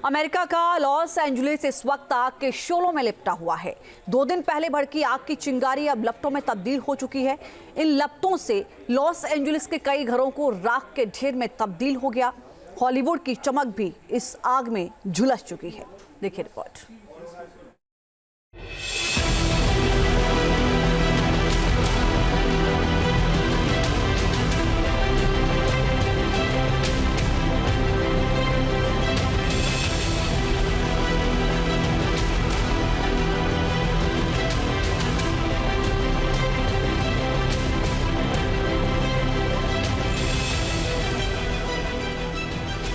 America का Los Angeles इस वक्त आग के शोलों में लिपटा हुआ है। 2 दिन पहले भड़की आग की चिंगारी अब लपटों में तब्दील हो चुकी है। इन लपटों से लॉस एंजलिस के कई घरों को राख के ढेर में तब्दील हो गया। हॉलीवुड की चमक भी इस आग में झुलस चुकी है। देखिए रिपोर्ट।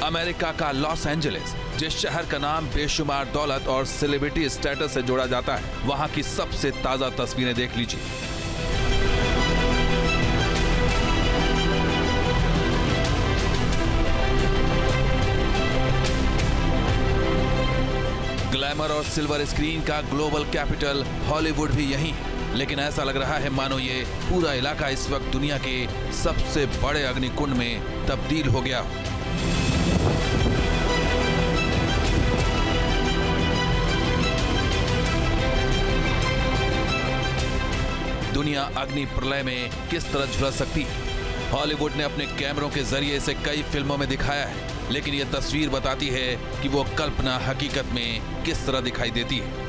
अमेरिका का लॉस एंजलिस, जिस शहर का नाम बेशुमार दौलत और सेलिब्रिटी स्टेटस से जोड़ा जाता है, वहां की सबसे ताजा तस्वीरें देख लीजिए। ग्लैमर और सिल्वर स्क्रीन का ग्लोबल कैपिटल हॉलीवुड भी यही है, लेकिन ऐसा लग रहा है मानो ये पूरा इलाका इस वक्त दुनिया के सबसे बड़े अग्निकुंड में तब्दील हो गया। दुनिया अग्नि प्रलय में किस तरह झुलस सकती है? हॉलीवुड ने अपने कैमरों के जरिए इसे कई फिल्मों में दिखाया है, लेकिन यह तस्वीर बताती है कि वो कल्पना हकीकत में किस तरह दिखाई देती है।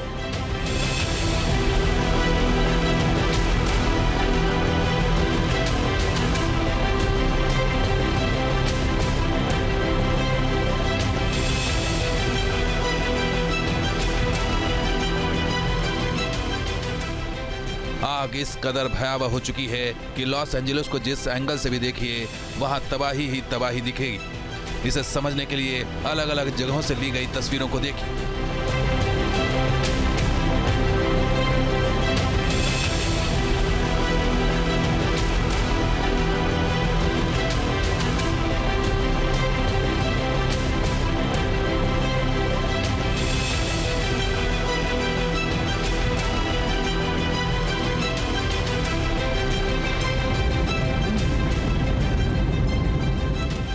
आग इस कदर भयावह हो चुकी है कि लॉस एंजलिस को जिस एंगल से भी देखिए वहां तबाही ही तबाही दिखेगी। इसे समझने के लिए अलग अलग जगहों से ली गई तस्वीरों को देखिए।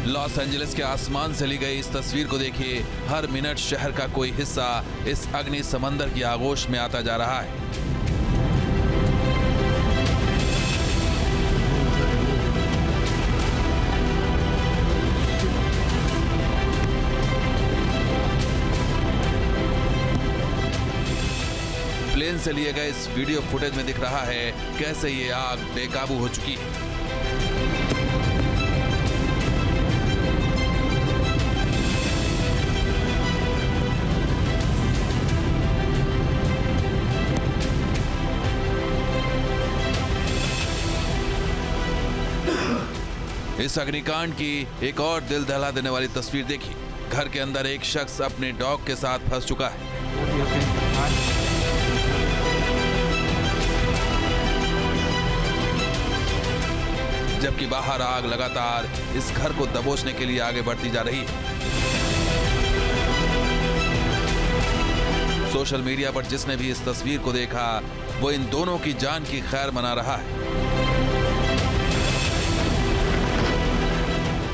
लॉस एंजलिस के आसमान से ली गई इस तस्वीर को देखिए। हर मिनट शहर का कोई हिस्सा इस अग्नि समंदर की आगोश में आता जा रहा है। प्लेन से लिए गए इस वीडियो फुटेज में दिख रहा है कैसे ये आग बेकाबू हो चुकी है। इस अग्निकांड की एक और दिल दहला देने वाली तस्वीर देखिए। घर के अंदर एक शख्स अपने डॉग के साथ फंस चुका है। जबकि बाहर आग लगातार इस घर को दबोचने के लिए आगे बढ़ती जा रही है। सोशल मीडिया पर जिसने भी इस तस्वीर को देखा वो इन दोनों की जान की खैर मना रहा है।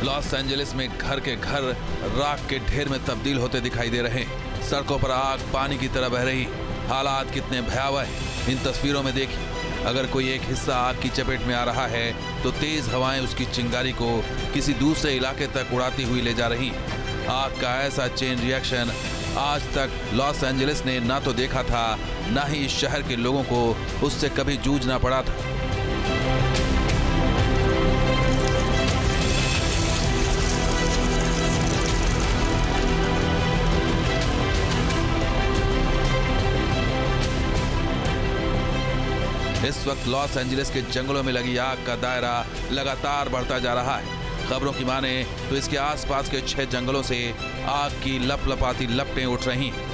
लॉस एंजलिस में घर के घर राख के ढेर में तब्दील होते दिखाई दे रहे हैं। सड़कों पर आग पानी की तरह बह रही। हालात कितने भयावह हैं इन तस्वीरों में देखिए। अगर कोई एक हिस्सा आग की चपेट में आ रहा है तो तेज हवाएं उसकी चिंगारी को किसी दूसरे इलाके तक उड़ाती हुई ले जा रही। आग का ऐसा चेन रिएक्शन आज तक लॉस एंजलिस ने ना तो देखा था, ना ही इस शहर के लोगों को उससे कभी जूझना पड़ा था। इस वक्त लॉस एंजलिस के जंगलों में लगी आग का दायरा लगातार बढ़ता जा रहा है। खबरों की माने तो इसके आसपास के 6 जंगलों से आग की लपलपाती लपटें उठ रही हैं।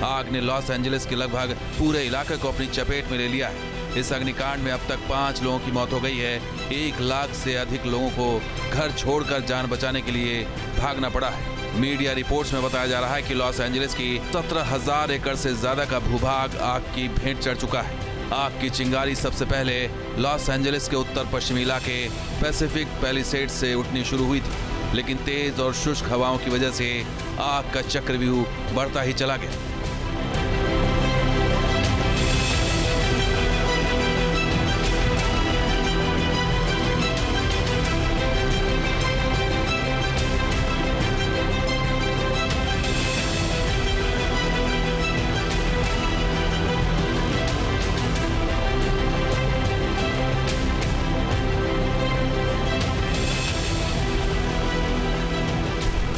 आग ने लॉस एंजलिस के लगभग पूरे इलाके को अपनी चपेट में ले लिया है। इस अग्निकांड में अब तक 5 लोगों की मौत हो गई है। 1 लाख से अधिक लोगों को घर छोड़कर जान बचाने के लिए भागना पड़ा है। मीडिया रिपोर्ट्स में बताया जा रहा है कि लॉस एंजलिस की 17,000 एकड़ से ज्यादा का भूभाग आग की भेंट चढ़ चुका है। आग की चिंगारी सबसे पहले लॉस एंजलिस के उत्तर पश्चिमी इलाके पैसिफिक पैलिसेड्स से उठनी शुरू हुई थी, लेकिन तेज और शुष्क हवाओं की वजह से आग का चक्रव्यूह बढ़ता ही चला गया।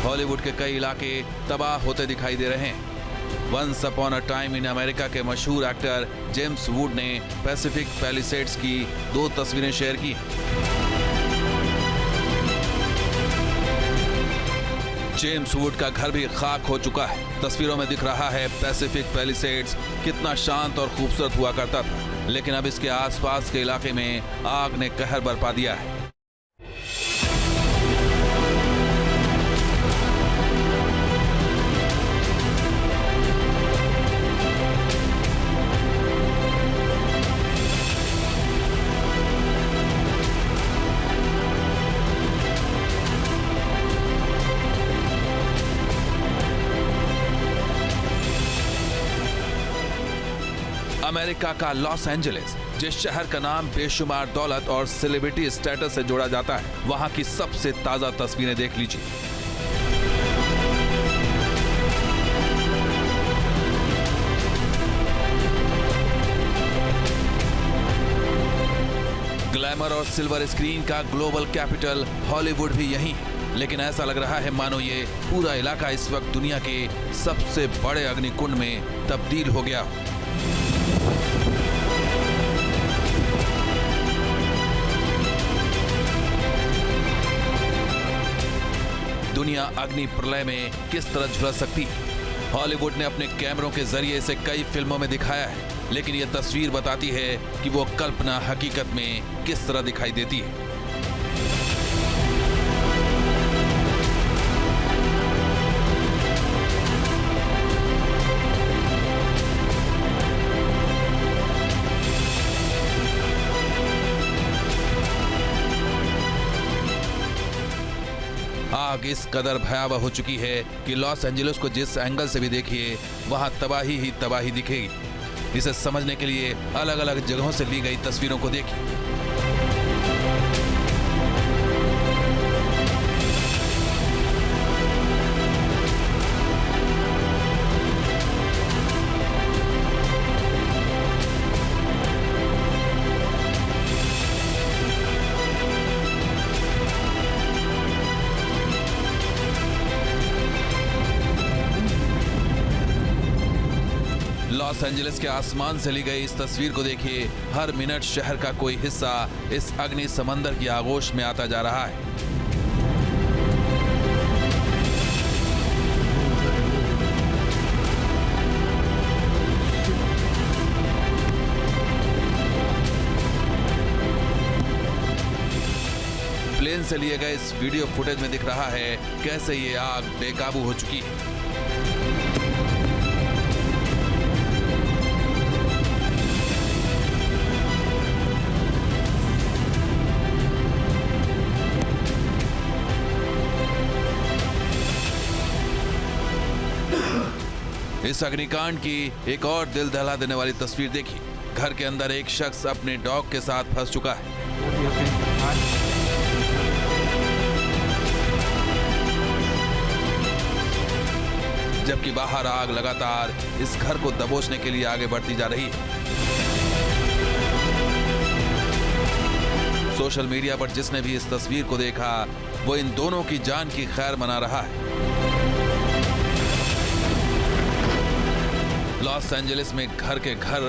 हॉलीवुड के कई इलाके तबाह होते दिखाई दे रहे हैं। Once upon a time in America के मशहूर एक्टर जेम्स वुड ने पैसिफिक पैलिसेड्स की 2 तस्वीरें शेयर की। जेम्स वुड का घर भी खाक हो चुका है। तस्वीरों में दिख रहा है पैसिफिक पैलिसेड्स कितना शांत और खूबसूरत हुआ करता था, लेकिन अब इसके आसपास के इलाके में आग ने कहर बरपा दिया है। अमेरिका का लॉस एंजलिस, जिस शहर का नाम बेशुमार दौलत और सेलिब्रिटी स्टेटस से जोड़ा जाता है, वहां की सबसे ताजा तस्वीरें देख लीजिए। ग्लैमर और सिल्वर स्क्रीन का ग्लोबल कैपिटल हॉलीवुड भी यही है, लेकिन ऐसा लग रहा है मानो ये पूरा इलाका इस वक्त दुनिया के सबसे बड़े अग्निकुंड में तब्दील हो गया। दुनिया अग्नि प्रलय में किस तरह झुलस सकती है। हॉलीवुड ने अपने कैमरों के जरिए इसे कई फिल्मों में दिखाया है, लेकिन यह तस्वीर बताती है कि वो कल्पना हकीकत में किस तरह दिखाई देती है। आग इस कदर भयावह हो चुकी है कि लॉस एंजलिस को जिस एंगल से भी देखिए वहां तबाही ही तबाही दिखेगी। इसे समझने के लिए अलग अलग जगहों से ली गई तस्वीरों को देखिए। लॉस एंजलिस के आसमान से ली गई इस तस्वीर को देखिए। हर मिनट शहर का कोई हिस्सा इस अग्नि समंदर की आगोश में आता जा रहा है। प्लेन से लिए गए इस वीडियो फुटेज में दिख रहा है कैसे ये आग बेकाबू हो चुकी है। इस अग्निकांड की एक और दिल दहला देने वाली तस्वीर देखिए। घर के अंदर एक शख्स अपने डॉग के साथ फंस चुका है। जबकि बाहर आग लगातार इस घर को दबोचने के लिए आगे बढ़ती जा रही है। सोशल मीडिया पर जिसने भी इस तस्वीर को देखा वो इन दोनों की जान की खैर मना रहा है। लॉस एंजलिस में घर के घर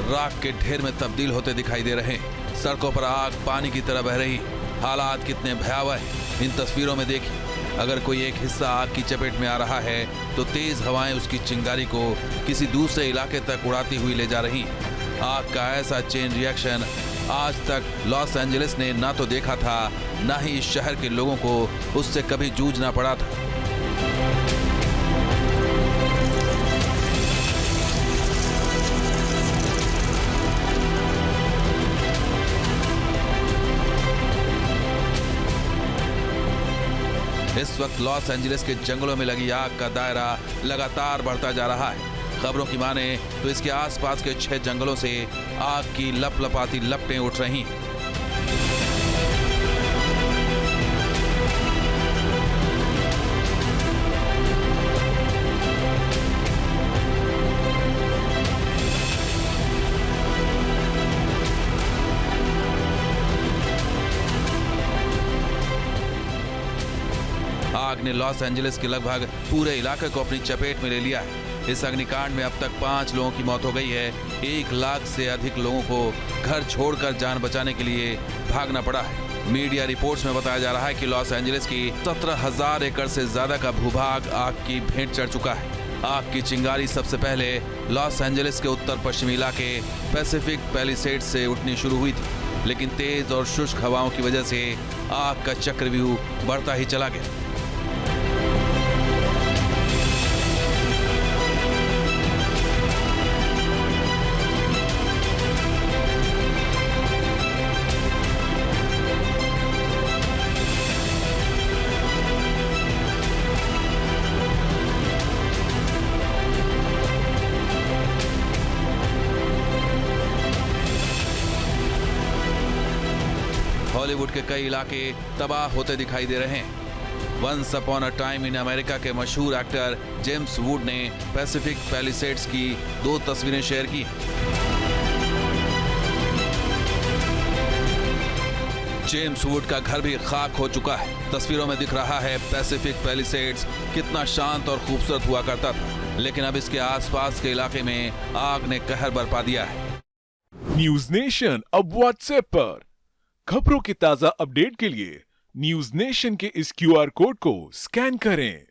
राख के ढेर में तब्दील होते दिखाई दे रहे हैं। सड़कों पर आग पानी की तरह बह रही है। हालात कितने भयावह हैं इन तस्वीरों में देखिए। अगर कोई एक हिस्सा आग की चपेट में आ रहा है तो तेज हवाएं उसकी चिंगारी को किसी दूसरे इलाके तक उड़ाती हुई ले जा रही हैं। आग का ऐसा चेन रिएक्शन आज तक लॉस एंजलिस ने ना तो देखा था, ना ही इस शहर के लोगों को उससे कभी जूझना पड़ा था। इस वक्त लॉस एंजलिस के जंगलों में लगी आग का दायरा लगातार बढ़ता जा रहा है। खबरों की माने तो इसके आसपास के 6 जंगलों से आग की लपलपाती लपटें उठ रही हैं। आग ने लॉस एंजलिस के लगभग पूरे इलाके को अपनी चपेट में ले लिया है। इस अग्निकांड में अब तक 5 लोगों की मौत हो गई है। 1 लाख से अधिक लोगों को घर छोड़कर जान बचाने के लिए भागना पड़ा है। मीडिया रिपोर्ट्स में बताया जा रहा है कि लॉस एंजलिस की 17,000 एकड़ से ज्यादा का भूभाग आग की भेंट चढ़ चुका है। आग की चिंगारी सबसे पहले लॉस एंजलिस के उत्तर पश्चिमी इलाके पैसिफिक पैलिसेड से उठनी शुरू हुई थी, लेकिन तेज और शुष्क हवाओं की वजह से आग का चक्रव्यूह बढ़ता ही चला गया। हॉलीवुड के कई इलाके तबाह होते दिखाई दे रहे हैं। Once upon a time in America के मशहूर एक्टर जेम्स वुड ने पैसिफिक पैलिसेड्स की 2 तस्वीरें शेयर की। जेम्स वुड का घर भी खाक हो चुका है। तस्वीरों में दिख रहा है पैसिफिक पैलिसेड्स कितना शांत और खूबसूरत हुआ करता था, लेकिन अब इसके आसपास के इलाके में आग ने कहर बरपा दिया है। न्यूज नेशन अब व्हाट्सएप पर खबरों की ताजा अपडेट के लिए न्यूज नेशन के इस QR कोड को स्कैन करें।